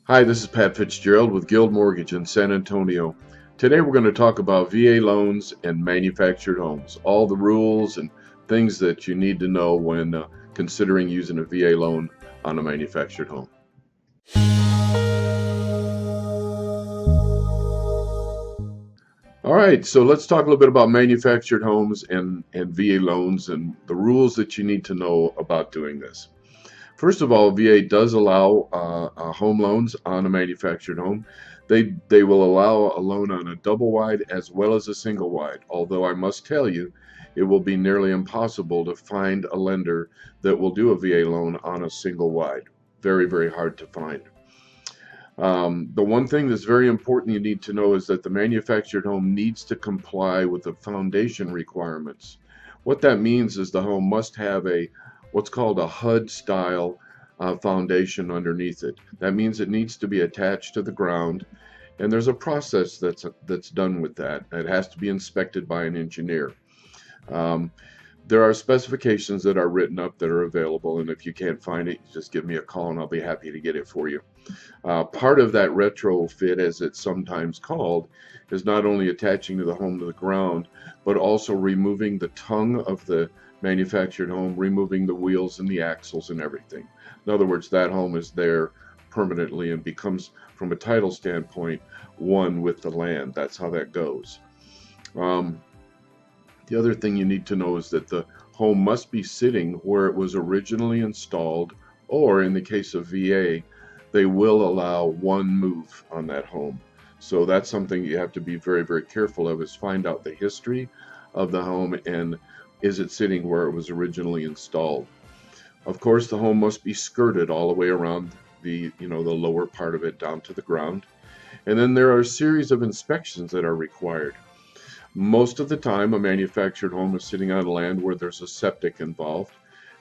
Hi, this is Pat Fitzgerald with Guild Mortgage in San Antonio. Today we're going to talk about VA loans and manufactured homes, all the rules and things that you need to know when considering using a VA loan on a manufactured home. All right, so let's talk a little bit about manufactured homes and VA loans and the rules that you need to know about doing this. First of all, VA does allow home loans on a manufactured home. They will allow a loan on a double wide as well as a single wide, although I must tell you, it will be nearly impossible to find a lender that will do a VA loan on a single wide. Very, very hard to find. The one thing that's very important you need to know is that the manufactured home needs to comply with the foundation requirements. What that means is the home must have what's called a HUD style foundation underneath it. That means it needs to be attached to the ground, and there's a process that's done with that. It has to be inspected by an engineer. There are specifications that are written up that are available, and if you can't find it, just give me a call and I'll be happy to get it for you. Part of that retrofit, as it's sometimes called, is not only attaching to the home to the ground, but also removing the tongue of the manufactured home, removing the wheels and the axles and everything. In other words, that home is there permanently and becomes, from a title standpoint, one with the land. That's how that goes. The other thing you need to know is that the home must be sitting where it was originally installed, or in the case of VA, they will allow one move on that home. So that's something you have to be very, very careful of, is find out the history of the home and is it sitting where it was originally installed. Of course, the home must be skirted all the way around the lower part of it down to the ground. And then there are a series of inspections that are required. Most of the time, a manufactured home is sitting on land where there's a septic involved,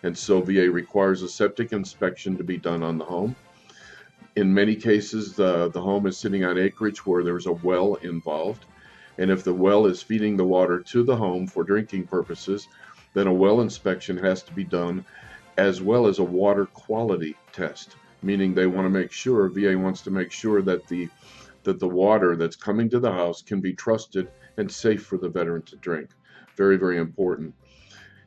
and so VA requires a septic inspection to be done on the home. In many cases, the home is sitting on acreage where there's a well involved, and if the well is feeding the water to the home for drinking purposes, then a well inspection has to be done, as well as a water quality test, meaning VA wants to make sure that the water that's coming to the house can be trusted and safe for the veteran to drink. Very, very important.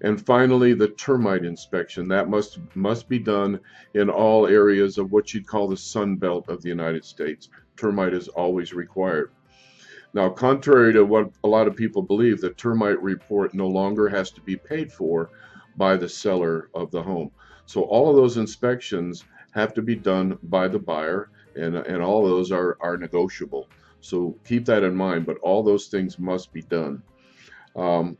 And finally, the termite inspection. That must be done in all areas of what you'd call the Sun Belt of the United States. Termite is always required. Now, contrary to what a lot of people believe, the termite report no longer has to be paid for by the seller of the home. So all of those inspections have to be done by the buyer, and all those are negotiable. So keep that in mind, but all those things must be done. One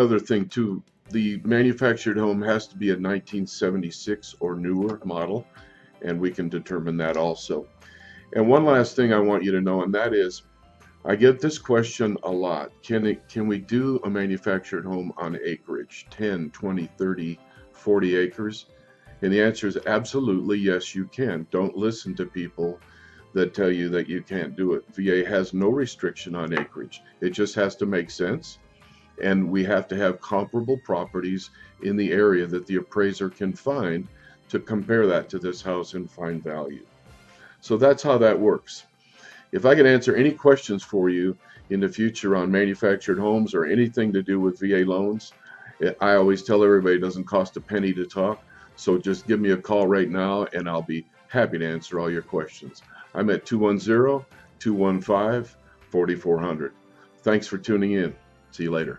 other thing too, the manufactured home has to be a 1976 or newer model, and we can determine that also. And one last thing I want you to know, and that is, I get this question a lot. Can we do a manufactured home on acreage, 10, 20, 30, 40 acres? And the answer is absolutely yes, you can. Don't listen to people that tell you that you can't do it. VA has no restriction on acreage. It just has to make sense. And we have to have comparable properties in the area that the appraiser can find to compare that to this house and find value. So that's how that works. If I can answer any questions for you in the future on manufactured homes or anything to do with VA loans, I always tell everybody it doesn't cost a penny to talk. So just give me a call right now and I'll be happy to answer all your questions. I'm at 210-215-4400. Thanks for tuning in. See you later.